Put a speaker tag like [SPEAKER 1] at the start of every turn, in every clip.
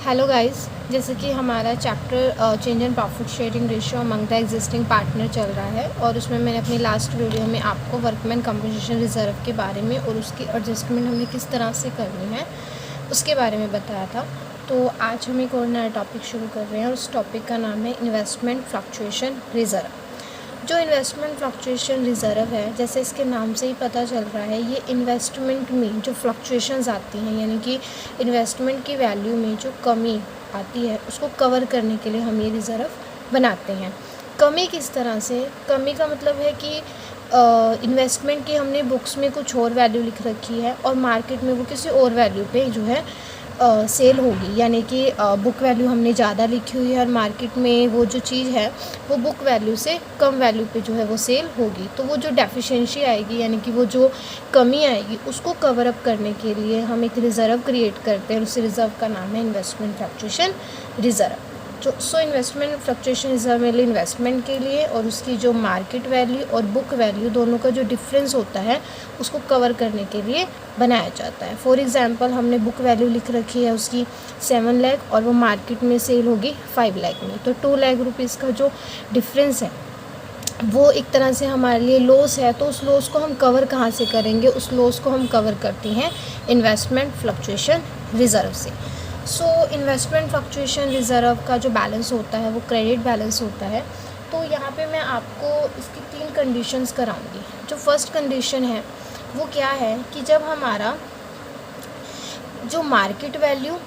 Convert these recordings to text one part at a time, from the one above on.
[SPEAKER 1] Hello guys, जैसे कि हमारा chapter change and profit sharing ratio among the existing partner चल रहा है और उसमें मैंने अपनी लास्ट वीडियो में आपको वर्कमैन कंपनसेशन रिजर्व के बारे में और उसकी एडजस्टमेंट हमें किस तरह से करनी है उसके बारे में बताया था। तो आज हम एक और नया टॉपिक शुरू कर रहे हैं और उस टॉपिक का नाम है इन्वेस्टमेंट फ्लक्चुएशन रिजर्व। जो इन्वेस्टमेंट फ्लक्चुएशन रिज़र्व है, जैसे इसके नाम से ही पता चल रहा है, ये इन्वेस्टमेंट में जो फ्लक्चुएशंस आती हैं यानी कि इन्वेस्टमेंट की वैल्यू में जो कमी आती है उसको कवर करने के लिए हम ये रिज़र्व बनाते हैं। कमी किस तरह से? कमी का मतलब है कि इन्वेस्टमेंट की हमने बुक्स में कुछ और वैल्यू लिख रखी है और मार्केट में वो किसी और वैल्यू पे जो है सेल होगी, यानी कि बुक वैल्यू हमने ज़्यादा लिखी हुई है और मार्केट में वो जो चीज़ है वो बुक वैल्यू से कम वैल्यू पे जो है वो सेल होगी। तो वो जो डेफिशिएंसी आएगी यानी कि वो जो कमी आएगी उसको कवर अप करने के लिए हम एक रिज़र्व क्रिएट करते हैं। उस रिज़र्व का नाम है investment fluctuation reserve. So investment fluctuation reserve में इन्वेस्टमेंट के लिए और उसकी जो मार्केट वैल्यू और बुक वैल्यू दोनों का जो डिफरेंस होता है उसको कवर करने के लिए बनाया जाता है। फॉर एग्जांपल हमने बुक वैल्यू लिख रखी है उसकी 7 लाख और वो मार्केट में सेल होगी 5 लाख में, तो 2 लाख रुपीज़ का जो डिफरेंस है वो एक तरह से हमारे लिए लॉस है। तो उस लॉस को हम कवर कहाँ से करेंगे? उस लॉस को हम कवर करते हैं इन्वेस्टमेंट फ्लक्चुएशन रिजर्व से। सो इन्वेस्टमेंट फ्लक्चुएशन रिज़र्व का जो बैलेंस होता है वो क्रेडिट बैलेंस होता है। तो यहाँ पे मैं आपको इसकी 3 कंडीशंस कराऊंगी। जो फर्स्ट कंडीशन है वो क्या है कि जब हमारा जो मार्केट वैल्यू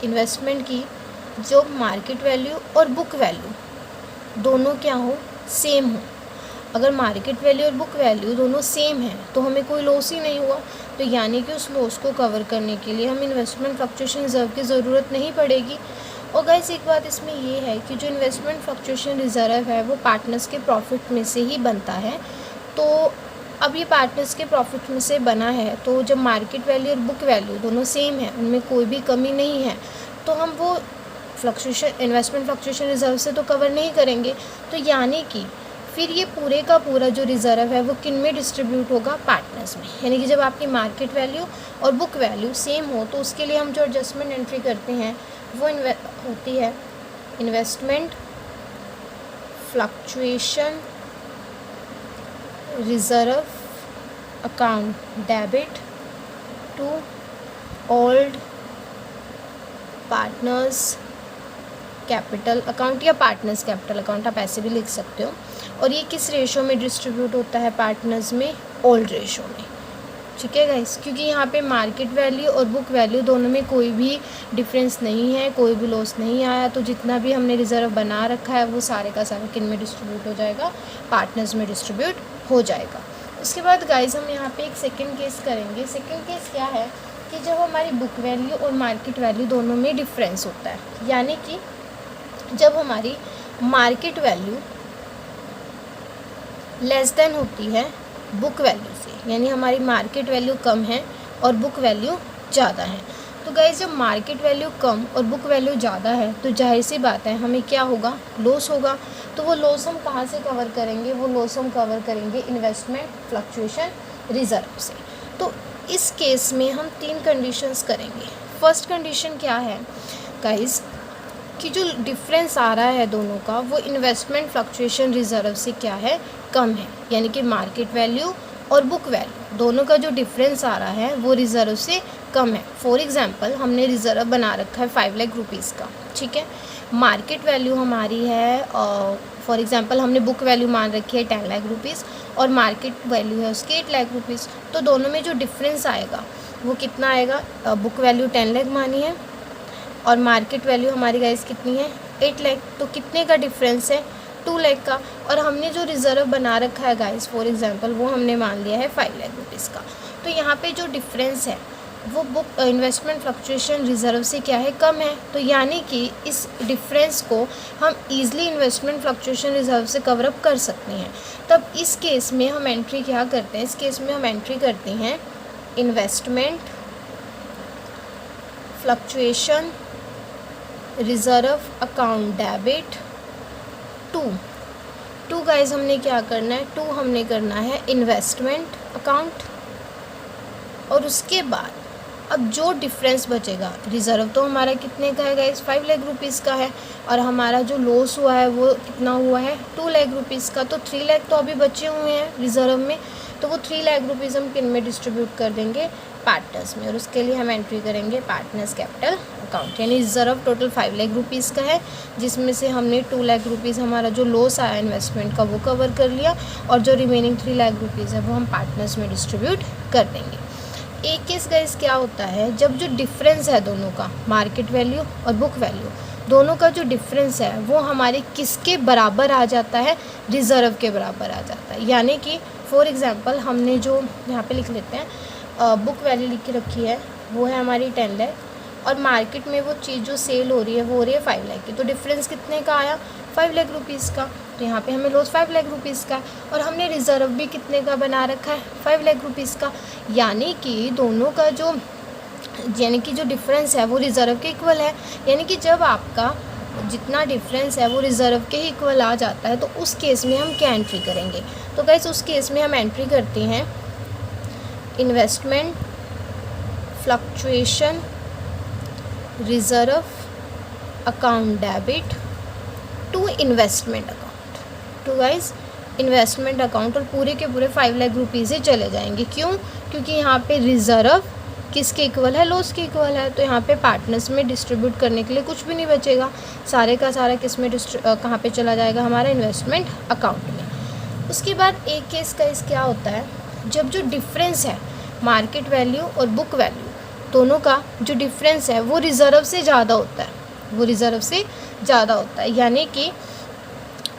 [SPEAKER 1] इन्वेस्टमेंट की जो मार्केट वैल्यू और बुक वैल्यू दोनों क्या हो? सेम हो। अगर मार्केट वैल्यू और बुक वैल्यू दोनों सेम है तो हमें कोई लॉस ही नहीं हुआ। तो यानी कि उस लॉस को कवर करने के लिए हम इन्वेस्टमेंट फ्लक्चुएशन रिजर्व की ज़रूरत नहीं पड़ेगी। और गाइस एक बात इसमें ये है कि जो इन्वेस्टमेंट फ्लक्चुएशन रिजर्व है वो पार्टनर्स के प्रॉफिट में से ही बनता है। तो अब ये पार्टनर्स के प्रॉफिट में से बना है तो जब मार्केट वैल्यू और बुक वैल्यू दोनों सेम है, उनमें कोई भी कमी नहीं है, तो हम वो फ्लक्चुएशन इन्वेस्टमेंट फ्लक्चुएशन रिजर्व से तो कवर नहीं करेंगे। तो यानी कि फिर ये पूरे का पूरा जो रिज़र्व है वो किन में डिस्ट्रीब्यूट होगा? पार्टनर्स में। यानी कि जब आपकी मार्केट वैल्यू और बुक वैल्यू सेम हो तो उसके लिए हम जो एडजस्टमेंट एंट्री करते हैं वो होती है investment fluctuation reserve account debit to old partners capital account या पार्टनर्स कैपिटल अकाउंट, आप ऐसे भी लिख सकते हो। और ये किस रेशो में डिस्ट्रीब्यूट होता है? पार्टनर्स में ओल्ड रेशो में। ठीक है गाइस, क्योंकि यहाँ पे मार्केट वैल्यू और बुक वैल्यू दोनों में कोई भी डिफरेंस नहीं है, कोई भी लॉस नहीं आया, तो जितना भी हमने रिजर्व बना रखा है वो सारे का सारा किन में डिस्ट्रीब्यूट हो जाएगा? पार्टनर्स में डिस्ट्रीब्यूट हो जाएगा। उसके बाद गाइस हम यहाँ पे एक सेकेंड केस करेंगे। सेकेंड केस क्या है कि जब हमारी बुक वैल्यू और मार्केट वैल्यू दोनों में डिफरेंस होता है, यानी कि जब हमारी मार्केट वैल्यू लेस देन होती है बुक वैल्यू से, यानी हमारी मार्केट वैल्यू कम है और बुक वैल्यू ज़्यादा है। तो गाइस जब मार्केट वैल्यू कम और बुक वैल्यू ज़्यादा है तो जाहिर सी बात है हमें क्या होगा? लॉस होगा। तो वो लॉस हम कहाँ से कवर करेंगे? वो लॉस हम कवर करेंगे इन्वेस्टमेंट फ्लक्चुएशन रिजर्व से। तो इस केस में हम 3 कंडीशंस करेंगे। फर्स्ट कंडीशन क्या है गाइस कि जो डिफरेंस आ रहा है दोनों का वो इन्वेस्टमेंट फ्लक्चुएशन रिजर्व से क्या है? कम है। यानी कि मार्केट वैल्यू और बुक वैल्यू दोनों का जो डिफरेंस आ रहा है वो रिज़र्व से कम है। फॉर एग्जांपल हमने रिज़र्व बना रखा है 5 लाख रुपीज़ का, ठीक है। मार्केट वैल्यू हमारी है फॉर एग्जांपल हमने बुक वैल्यू मान रखी है 10 लाख रुपीज़ और मार्केट वैल्यू है उसकी 8 लाख रुपीज़। तो दोनों में जो डिफरेंस आएगा वो कितना आएगा? बुक वैल्यू 10 लाख मानी है और मार्केट वैल्यू हमारी गाइस कितनी है? 8 लाख। तो कितने का डिफरेंस है? 2 लाख का। और हमने जो रिज़र्व बना रखा है गाइस फॉर एग्जांपल वो हमने मान लिया है 5 लाख रुपीज़ का। तो यहाँ पे जो डिफरेंस है वो बुक इन्वेस्टमेंट फ्लक्चुएशन रिजर्व से क्या है? कम है। तो यानी कि इस डिफरेंस को हम ईज़िली इन्वेस्टमेंट फ्लक्चुएशन रिजर्व से कवर अप कर सकते हैं। तब इस केस में हम एंट्री क्या करते हैं? इस केस में हम एंट्री करते हैं investment fluctuation reserve account debit to guys हमने क्या करना है? हमने करना है इन्वेस्टमेंट अकाउंट और उसके बाद अब जो डिफरेंस बचेगा, रिज़र्व तो हमारा कितने का है गाइस, 5 लाख रुपीज़ का है, और हमारा जो लॉस हुआ है वो कितना हुआ है, 2 लाख रुपीज़ का। तो 3 लाख तो अभी बचे हुए हैं रिज़र्व में, तो वो 3 लाख रुपीज़ हम किन में डिस्ट्रीब्यूट कर देंगे, पार्टनर्स में, और उसके लिए हम एंट्री करेंगे पार्टनर्स कैपिटल अकाउंट। यानी रिज़र्व टोटल 5 लाख रुपीज़ का है, जिसमें से हमने 2 लाख रुपीज़ हमारा जो लॉस आया इन्वेस्टमेंट का वो कवर कर लिया, और जो रिमेनिंग 3 लाख रुपीज़ है वो हम पार्टनर्स में डिस्ट्रीब्यूट कर देंगे। एक केस गाइस क्या होता है, जब जो डिफरेंस है दोनों का, मार्केट वैल्यू और बुक वैल्यू, दोनों का जो डिफरेंस है वो हमारे किसके बराबर आ जाता है, रिज़र्व के बराबर आ जाता है। यानी कि फॉर एग्जांपल हमने जो यहाँ पे लिख लेते हैं, बुक वैल्यू लिख के रखी है वो है हमारी 10 लाख, और मार्केट में वो चीज़ जो सेल हो रही है वो हो रही है 5 लाख की, तो डिफरेंस कितने का आया, 5 लाख रुपीज़ का। तो यहाँ पे हमें लॉस 5 लाख रुपीज़ का, और हमने रिज़र्व भी कितने का बना रखा है, 5 लाख रुपीज़ का। यानी कि दोनों का जो डिफरेंस है वो रिज़र्व के इक्वल है। यानी कि जब आपका जितना डिफरेंस है वो रिज़र्व के ही इक्वल आ जाता है, तो उस केस में हम क्या एंट्री करेंगे, तो गाइस उस केस में हम एंट्री करते हैं investment fluctuation reserve account debit to investment account, तो गाइस इन्वेस्टमेंट अकाउंट, और पूरे के पूरे 5 लाख रुपीज़ ही चले जाएंगे। क्यों, क्योंकि यहाँ पे रिज़र्व किसके इक्वल है, लॉस के इक्वल है, तो यहाँ पे पार्टनर्स में डिस्ट्रीब्यूट करने के लिए कुछ भी नहीं बचेगा, सारे का सारा किस में कहाँ पे चला जाएगा, हमारा इन्वेस्टमेंट अकाउंट में। उसके बाद एक केस का क्या होता है, जब जो डिफरेंस है मार्केट वैल्यू और बुक वैल्यू दोनों का जो डिफरेंस है वो रिज़र्व से ज़्यादा होता है, वो रिज़र्व से ज़्यादा होता है। यानी कि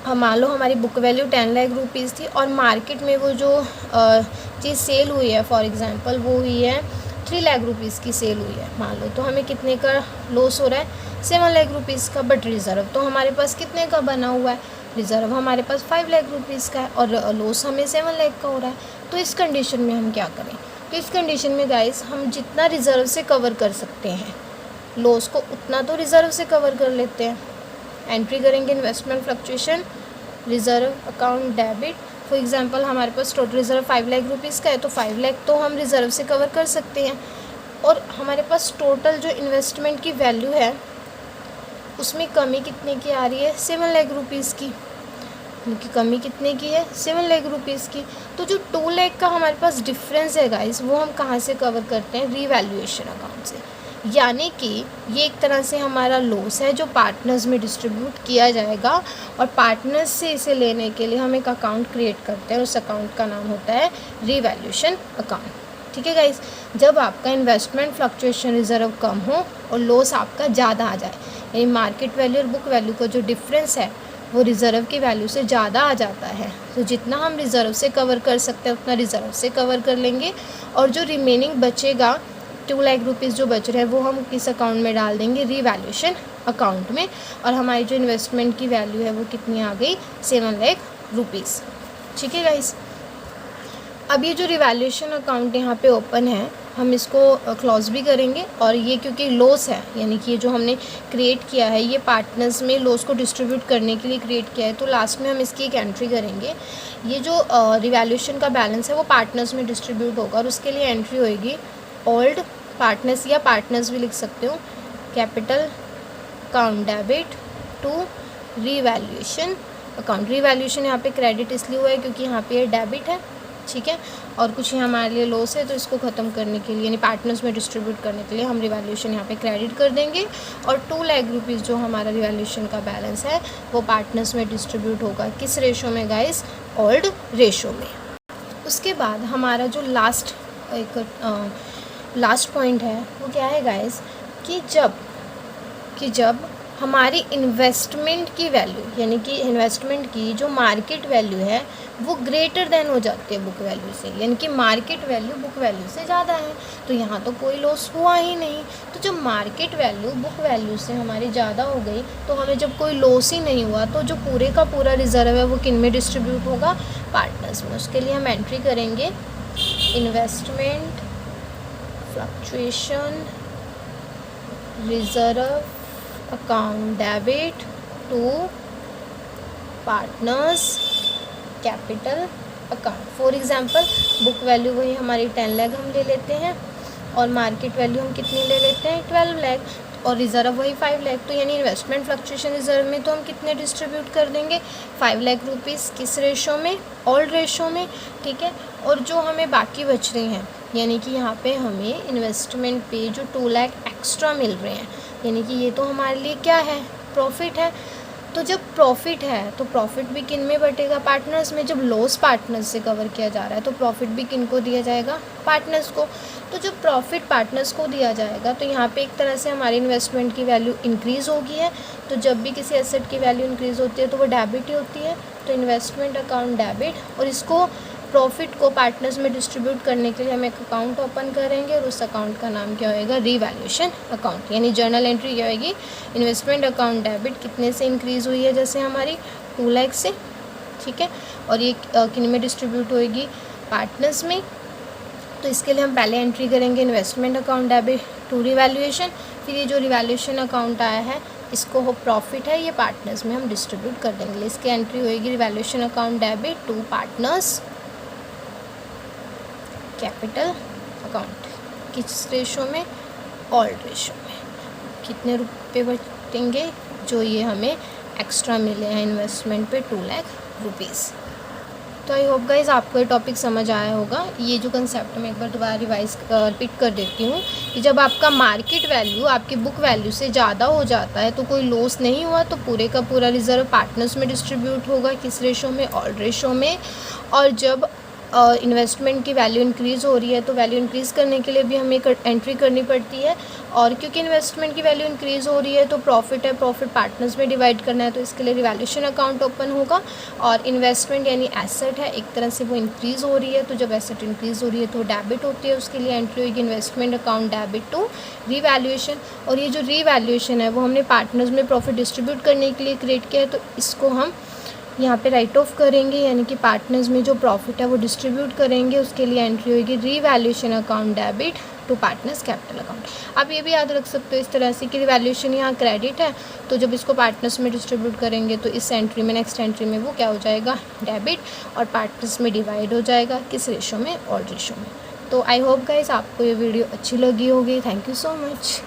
[SPEAKER 1] मान लो हमारी बुक वैल्यू 10 लाख रुपीज़ थी, और मार्केट में वो जो चीज़ सेल हुई है, फॉर एग्जांपल वो हुई है 3 लाख रुपीज़ की सेल हुई है मान लो, तो हमें कितने का लॉस हो रहा है, 7 लाख रुपीज़ का। बट रिज़र्व तो हमारे पास कितने का बना हुआ है, रिज़र्व हमारे पास 5 लाख रुपीज़ का है, और लॉस हमें 7 लाख का हो रहा है। तो इस कंडीशन में हम क्या करें, तो इस कंडीशन में गाइस हम जितना रिज़र्व से कवर कर सकते हैं लॉस को, उतना तो रिज़र्व से कवर कर लेते हैं। एंट्री करेंगे investment fluctuation reserve account debit. For example हमारे पास टोटल रिज़र्व 5 लाख रुपीज़ का है, तो 5 लाख तो हम रिज़र्व से कवर कर सकते हैं, और हमारे पास टोटल जो इन्वेस्टमेंट की वैल्यू है उसमें कमी कितने की आ रही है, 7 लाख रुपीज़ की, उनकी कमी कितने की है, 7 लाख रुपीज़ की। तो जो 2 लाख का हमारे पास डिफरेंस है गाइस, वो हम कहाँ से कवर करते हैं, रीवैल्यूएशन अकाउंट से। यानी कि ये एक तरह से हमारा लॉस है जो पार्टनर्स में डिस्ट्रीब्यूट किया जाएगा, और पार्टनर्स से इसे लेने के लिए हम एक अकाउंट क्रिएट करते हैं, उस अकाउंट का नाम होता है रीवैल्यूएशन अकाउंट। ठीक है गाइस, जब आपका इन्वेस्टमेंट फ्लक्चुएशन रिजर्व कम हो और लॉस आपका ज़्यादा आ जाए, यानी मार्केट वैल्यू और बुक वैल्यू का जो डिफरेंस है वो रिज़र्व की वैल्यू से ज़्यादा आ जाता है, तो जितना हम रिज़र्व से कवर कर सकते हैं उतना रिज़र्व से कवर कर लेंगे, और जो रिमेनिंग बचेगा 2 लाख रुपीज़ जो बच रहे हैं वो हम किस अकाउंट में डाल देंगे, रीवैल्यूएशन अकाउंट में। और हमारी जो इन्वेस्टमेंट की वैल्यू है वो कितनी आ गई, 7 लाख रुपीज़। ठीक है गाइस, अब ये जो रिवैल्यूएशन अकाउंट यहाँ पे ओपन है, हम इसको क्लोज भी करेंगे, और ये क्योंकि लॉस है, यानी कि ये जो हमने क्रिएट किया है ये पार्टनर्स में लॉस को डिस्ट्रीब्यूट करने के लिए क्रिएट किया है, तो लास्ट में हम इसकी एक एंट्री करेंगे। ये जो रिवैल्यूएशन का बैलेंस है वो पार्टनर्स में डिस्ट्रीब्यूट होगा, और उसके लिए एंट्री होएगी ओल्ड पार्टनर्स, या पार्टनर्स भी लिख सकते हो, capital account debit to revaluation account. Revaluation यहाँ पे क्रेडिट इसलिए हुआ है क्योंकि यहाँ पे डेबिट है, ठीक है, और कुछ यहाँ हमारे लिए लॉस है, तो इसको ख़त्म करने के लिए यानी पार्टनर्स में डिस्ट्रीब्यूट करने के लिए हम रिवैल्यूएशन यहाँ पे क्रेडिट कर देंगे, और 2 लाख रुपीज़ जो हमारा रिवैल्यूएशन का बैलेंस है वो पार्टनर्स में डिस्ट्रीब्यूट होगा, किस रेशो में गाइस, ओल्ड रेशो में। उसके बाद हमारा जो लास्ट पॉइंट है वो क्या है गाइस, कि जब हमारी इन्वेस्टमेंट की वैल्यू, यानी कि इन्वेस्टमेंट की जो मार्केट वैल्यू है वो ग्रेटर देन हो जाती है बुक वैल्यू से, यानी कि मार्केट वैल्यू बुक वैल्यू से ज़्यादा है, तो यहाँ तो कोई लॉस हुआ ही नहीं। तो जब मार्केट वैल्यू बुक वैल्यू से हमारी ज़्यादा हो गई, तो हमें जब कोई लॉस ही नहीं हुआ, तो जो पूरे का पूरा रिजर्व है वो किन में डिस्ट्रीब्यूट होगा, पार्टनर्स में। उसके लिए हम एंट्री करेंगे investment fluctuation reserve account debit to partners capital account. For example book value वही हमारी 10 लाख हम ले लेते हैं, और मार्केट वैल्यू हम कितनी ले लेते हैं 12 लाख, और रिज़र्व वही 5 लाख। तो यानी इन्वेस्टमेंट फ्लक्चुएशन रिजर्व में तो हम कितने डिस्ट्रीब्यूट कर देंगे 5 लाख रुपीज़, किस रेशो में, ओल्ड रेशो में, ठीक है। और जो हमें बाकी बच रही हैं, यानी कि यहाँ पे हमें इन्वेस्टमेंट पे जो 2 लाख एक्स्ट्रा मिल रहे हैं, यानी कि ये तो हमारे लिए क्या है, प्रॉफिट है। तो जब प्रॉफिट है तो प्रॉफिट भी किन में बटेगा, पार्टनर्स में। जब लॉस पार्टनर्स से कवर किया जा रहा है तो प्रॉफिट भी किन को दिया जाएगा, पार्टनर्स को। तो जब प्रॉफिट पार्टनर्स को दिया जाएगा तो यहाँ पे एक तरह से हमारी इन्वेस्टमेंट की वैल्यू इंक्रीज़ होगी है। तो जब भी किसी एसेट की वैल्यू इंक्रीज़ होती है तो वो डेबिट ही होती है, तो इन्वेस्टमेंट अकाउंट डेबिट। और इसको प्रॉफिट को पार्टनर्स में डिस्ट्रीब्यूट करने के लिए हम एक अकाउंट ओपन करेंगे और उस अकाउंट का नाम क्या होएगा, रीवैल्यूएशन अकाउंट। यानी जर्नल एंट्री क्या होएगी, इन्वेस्टमेंट अकाउंट डेबिट कितने से इंक्रीज़ हुई है, जैसे हमारी 2 लाख से, ठीक है। और ये किन में डिस्ट्रीब्यूट होएगी, पार्टनर्स में। तो इसके लिए हम पहले एंट्री करेंगे investment account debit to revaluation. फिर ये जो रिवैल्यूएशन अकाउंट आया है इसको हो प्रॉफिट है, ये पार्टनर्स में हम डिस्ट्रीब्यूट कर देंगे। इसकी एंट्री होएगी revaluation account debit to partners capital account, किस रेशो में, ओल्ड रेशो में। कितने रुपए बचेंगे, जो ये हमें एक्स्ट्रा मिले हैं इन्वेस्टमेंट पे 2 लाख रुपीज़। तो आई होप गाइज आपको ये टॉपिक समझ आया होगा। ये जो कंसेप्ट मैं एक बार दोबारा रिपीट कर देती हूँ कि जब आपका मार्केट वैल्यू आपकी बुक वैल्यू से ज़्यादा हो जाता है तो कोई लॉस नहीं हुआ, तो पूरे का पूरा रिजर्व पार्टनर्स में डिस्ट्रीब्यूट होगा, किस रेशो में, ओल्ड रेशो में। और जब इन्वेस्टमेंट की वैल्यू इंक्रीज़ हो रही है तो वैल्यू इंक्रीज़ करने के लिए भी हमें एंट्री करनी पड़ती है। और क्योंकि इन्वेस्टमेंट की वैल्यू इंक्रीज़ हो रही है तो प्रॉफिट है, प्रॉफिट पार्टनर्स में डिवाइड करना है, तो इसके लिए रिवैल्यूएशन अकाउंट ओपन होगा। और इन्वेस्टमेंट यानी एसेट है, एक तरह से वो इंक्रीज़ हो रही है, तो जब एसेट इंक्रीज़ हो रही है तो डेबिट होती है, उसके लिए एंट्री होगी investment account debit to revaluation. और ये जो रीवैल्यूएशन है वो हमने पार्टनर्स में प्रॉफिट डिस्ट्रीब्यूट करने के लिए क्रिएट किया है, तो इसको हम यहाँ पे राइट ऑफ करेंगे, यानी कि पार्टनर्स में जो प्रॉफिट है वो डिस्ट्रीब्यूट करेंगे। उसके लिए एंट्री होगी revaluation account debit to partners capital account. आप ये भी याद रख सकते हो इस तरह से कि रिवैल्यूएशन यहाँ क्रेडिट है, तो जब इसको पार्टनर्स में डिस्ट्रीब्यूट करेंगे तो इस एंट्री में, नेक्स्ट एंट्री में वो क्या हो जाएगा, डेबिट, और पार्टनर्स में डिवाइड हो जाएगा, किस रेशो में, ओल्ड रेशो में। तो आई होप गाइस आपको ये वीडियो अच्छी लगी होगी। Thank you so much.